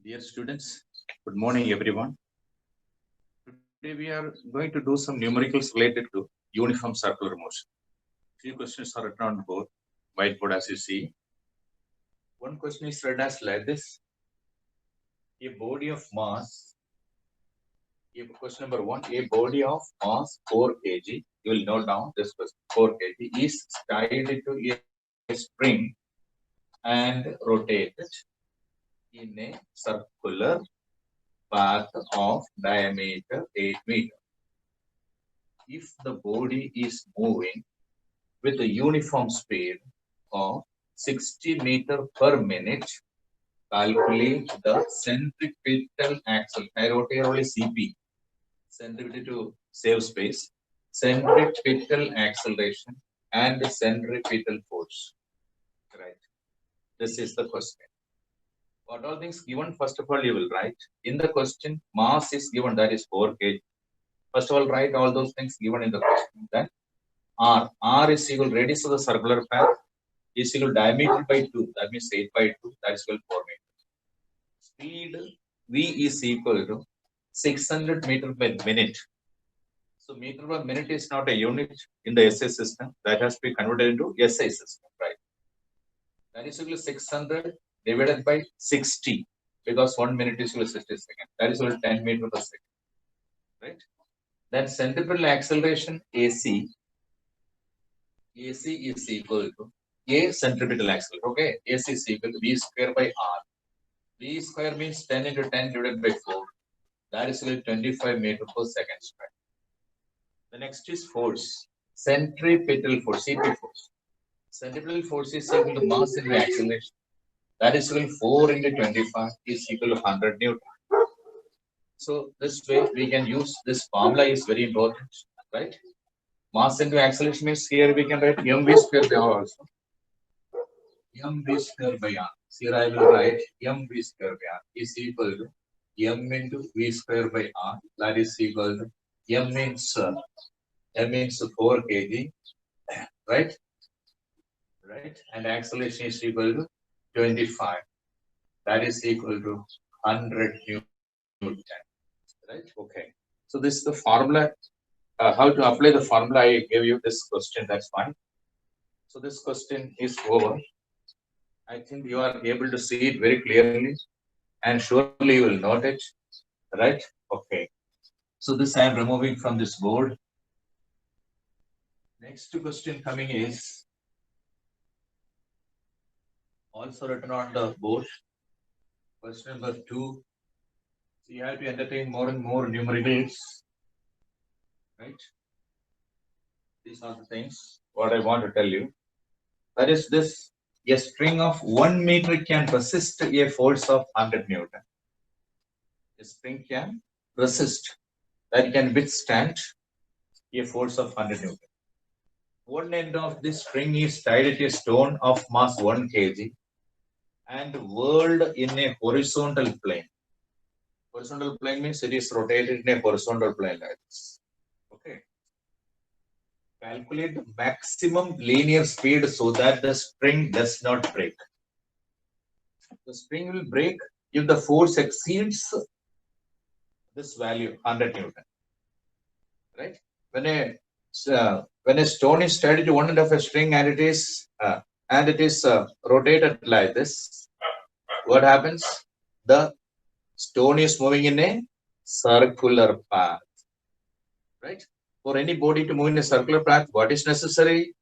Dear students, good morning everyone. Today we are going to do some numericals related to uniform circular motion. Few questions are written on board, whiteboard as you see. One question is read as like this. A body of mass, question number 1, a body of mass 4 kg, you will note down this question, 4 kg is tied to a spring and rotated in a circular path of diameter 8 meters. If the body is moving with a uniform speed of 60 meters per minute, calculate the centripetal axle. I wrote here only CP, centripetal to save space, centripetal acceleration and centripetal force. Right. This is the question. What all things given? First of all, you will write in the question. Mass is given, that is 4 kg. First of all, write all those things given in the question. Then R is equal radius of the circular path is equal diameter by 2. That means 8 by 2. That is equal 4 meters. Speed V is equal to 600 meters per minute. So meter per minute is not a unit in the SI system. That has to be converted into SI system, right? That is equal to 600 divided by 60, because 1 minute is equal to 60 seconds. That is equal to 10 meters per second, right? Then centripetal acceleration AC is equal to A centripetal acceleration. Okay, AC is equal to V square by R. V square means 10 into 10 divided by 4. That is equal to 25 meters per second square. The next is force. Centripetal force, CP force. Centripetal force is equal to mass into acceleration. That is equal to 4 into 25 is equal to 100 Newton. So this way we can use this formula is very important, right? Mass into acceleration means here we can write mv square by r also. Mv square by r. Here I will write mv square by r is equal to m into v square by r. That is equal to m means 4 kg, right? Right, and acceleration is equal to 25. That is equal to 100 Newton. Right? Okay. So this is the formula. How to apply the formula? I gave you this question. That's fine. So this question is over. I think you are able to see it very clearly, and surely you will note it. Right? Okay. So this I am removing from this board. Next question coming is also written on the board. Question number 2. So you have to entertain more and more numericals. Right? These are the things what I want to tell you. That is this. A string of 1 meter can resist a force of 100 Newton. A string can resist, that can withstand a force of 100 Newton. One end of this string is tied to a stone of mass 1 kg and whirled in a horizontal plane. Horizontal plane means it is rotated in a horizontal plane like this. Okay. Calculate the maximum linear speed so that the string does not break. The string will break if the force exceeds this value 100 Newton. Right? When a stone is tied to one end of a string and it is rotated like this, what happens? The stone is moving in a circular path. Right? For any body to move in a circular path, what is necessary?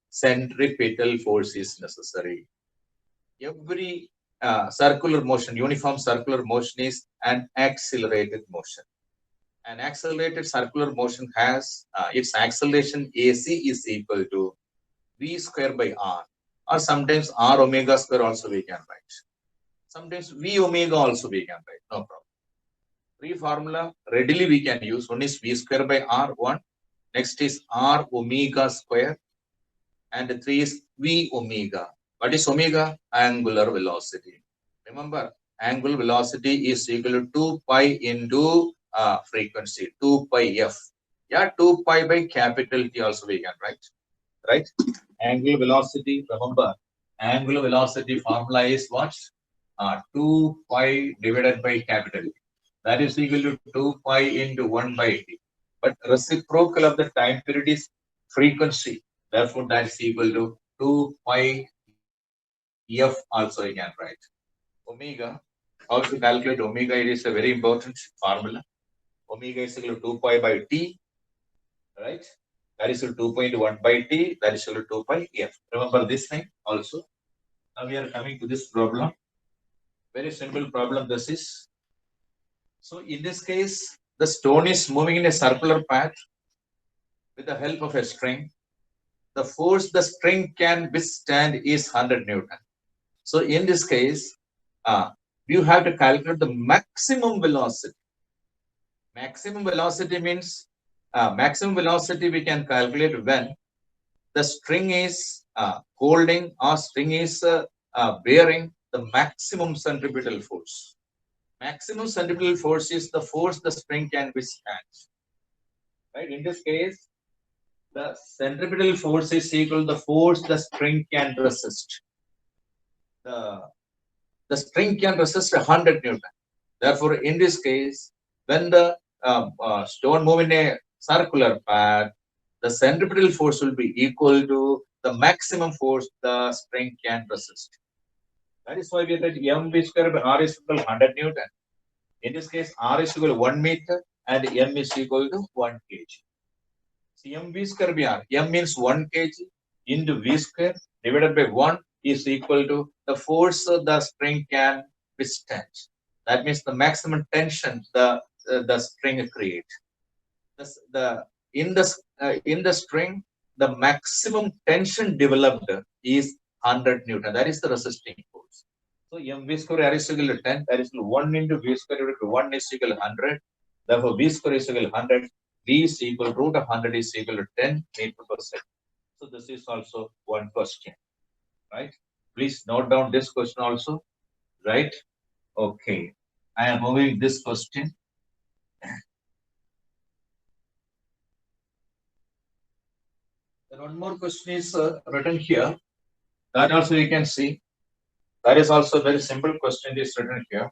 Centripetal force is necessary. Every circular motion, uniform circular motion is an accelerated motion. An accelerated circular motion has its acceleration AC is equal to V square by R, or sometimes R omega square also we can write. Sometimes V omega also we can write, no problem. Three formula readily we can use. One is V square by R, one. Next is R omega square. And 3 is V omega. What is omega? Angular velocity. Remember, angular velocity is equal to 2 pi into frequency, 2 pi f. Yeah, 2 pi by capital T also we can write. Right? Angular velocity, remember, angular velocity formula is what? 2 pi divided by capital T. That is equal to 2 pi into 1 by T. But reciprocal of the time period is frequency. Therefore, that is equal to 2 pi F also you can write. Omega, how to calculate omega? It is a very important formula. Omega is equal to 2 pi by T, right? That is equal to 2 pi into 1 by T, that is equal to 2 pi F. Remember this thing also. Now we are coming to this problem. Very simple problem this is. So in this case, the stone is moving in a circular path with the help of a string. The force the string can withstand is 100 Newton. So in this case, you have to calculate the maximum velocity. Maximum velocity means maximum velocity we can calculate when the string is holding or string is bearing the maximum centripetal force. Maximum centripetal force is the force the spring can withstand. Right? In this case, the centripetal force is equal to the force the spring can resist. The spring can resist 100 Newton. Therefore, in this case, when the stone move in a circular path, the centripetal force will be equal to the maximum force the spring can resist. That is why we write mv square by r is equal to 100 Newton. In this case, r is equal to 1 meter and m is equal to 1 kg. So mv square by r, m means 1 kg into v square divided by 1 is equal to the force the spring can withstand. That means the maximum tension the spring creates. In the string, the maximum tension developed is 100 Newton. That is the resisting force. So mv square r is equal to 10. That is 1 into v square divided by 1 is equal to 100. Therefore, v square is equal to 100. V is equal root of 100 is equal to 10 meter per second. So this is also one question, right? Please note down this question also, right? Okay, I am moving this question. Then one more question is written here. That also you can see. That is also a very simple question is written here.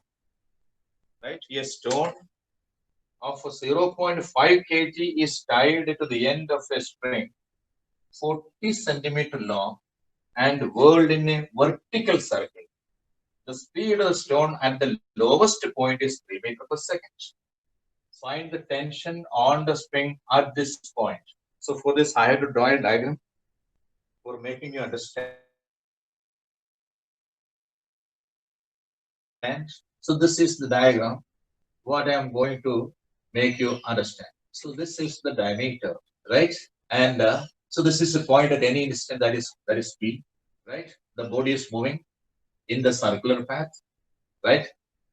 Right? A stone of 0.5 kg is tied to the end of a string 40 centimeter long and whirled in a vertical circle. The speed of the stone at the lowest point is 3 meters per second. Find the tension on the spring at this point. So for this, I have to draw a diagram for making you understand. So this is the diagram, what I am going to make you understand. So this is the diameter, right? And so this is the point at any instant that is P, right? The body is moving in the circular path, right?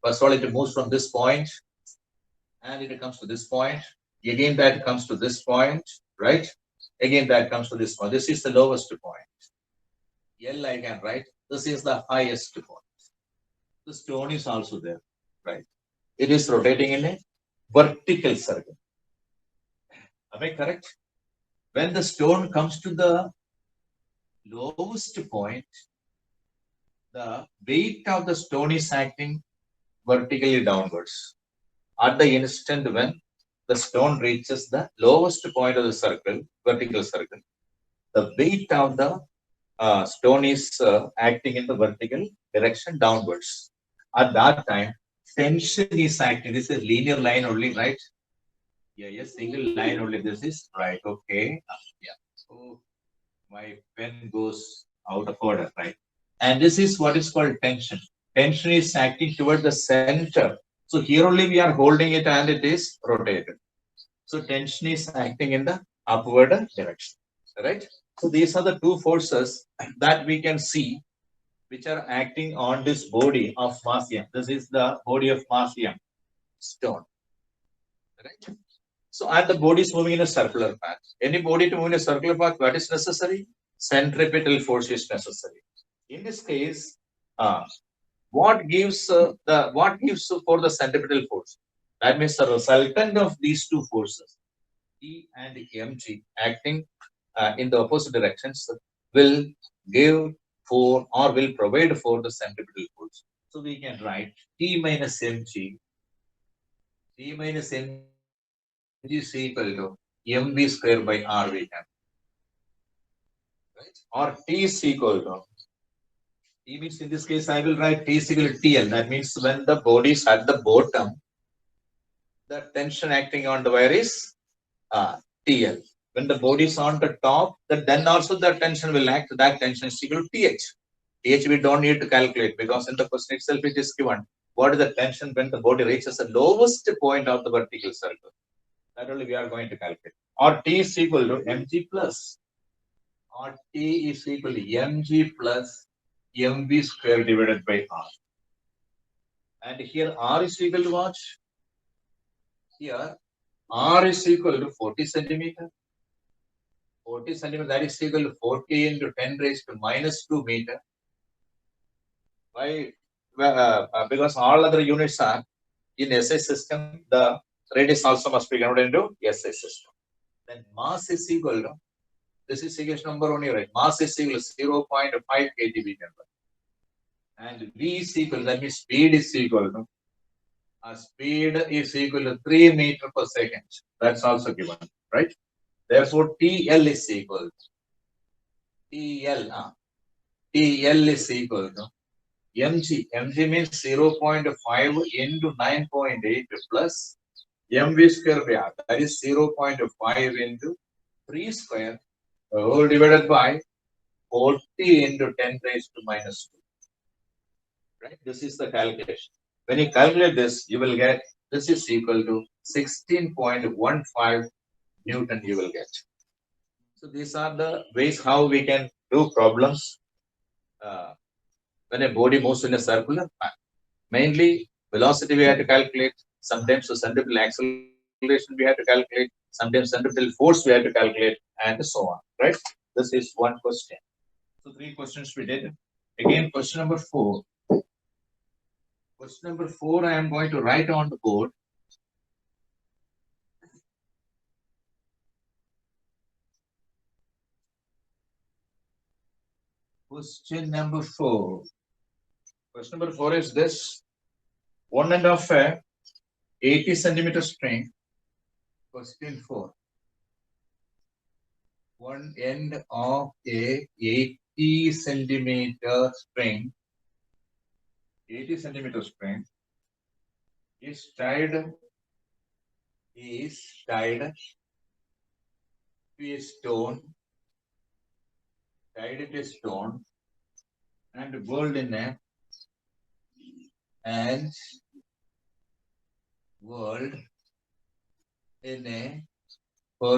First of all, it moves from this point and it comes to this point. Again, that comes to this point, right? Again, that comes to this point. This is the lowest point. L I can write. This is the highest point. The stone is also there, right? It is rotating in a vertical circle. Am I correct? When the stone comes to the lowest point, the weight of the stone is acting vertically downwards. At the instant when the stone reaches the lowest point of the circle, vertical circle, the weight of the stone is acting in the vertical direction downwards. At that time, tension is acting. This is a linear line only, right? Yeah, yes, single line only. This is right. Okay. Yeah. So my pen goes out of order, right? And this is what is called tension. Tension is acting toward the center. So here only we are holding it and it is rotated. So tension is acting in the upward direction, right? So these are the two forces that we can see which are acting on this body of mass m. This is the body of mass m, stone, right? So and the body is moving in a circular path. Any body to move in a circular path, what is necessary? Centripetal force is necessary. In this case, what gives for the centripetal force? That means the resultant of these two forces, E and mg, acting in the opposite directions, will give for or will provide for the centripetal force. So we can write T minus mg. T minus mg is equal to mv square by r we can. Right? Or T is equal to, T means in this case I will write T is equal to TL. That means when the body is at the bottom, the tension acting on the wire is TL. When the body is on the top, then also the tension will act. That tension is equal to TH. TH we don't need to calculate because in the question itself it is given. What is the tension when the body reaches the lowest point of the vertical circle? That only we are going to calculate. Or T is equal to mg plus. Or T is equal to mg plus mv square divided by r. And here r is equal to what? Here r is equal to 40 centimeter. 40 centimeter, that is equal to 40 into 10 raised to minus 2 meter. Why? Because all other units are in SI system, the radius also must be converted into SI system. Then mass is equal to, this is equation number only, right? Mass is equal to 0.5 kgV. And V is equal, that means speed is equal to, speed is equal to 3 meter per second. That's also given, right? Therefore, TL is equal to, TL is equal to mg. Mg means 0.5 into 9.8 plus mv square by r. That is 0.5 into 3 square whole divided by 40 into 10 raised to minus 2. Right? This is the calculation. When you calculate this, you will get this is equal to 16.15 Newton you will get. So these are the ways how we can do problems when a body moves in a circular path. Mainly velocity we have to calculate, sometimes the centripetal acceleration we have to calculate, sometimes centripetal force we have to calculate, and so on. Right? This is one question. So 3 questions we did. Again, question number 4. Question number 4 I am going to write on the board. Question number 4. Question number 4 is this. One end of a 80 centimeter string. Question 4. One end of a 80 centimeter string. 80 centimeter string is tied to a stone. Tied to a stone and whirled in a horizontal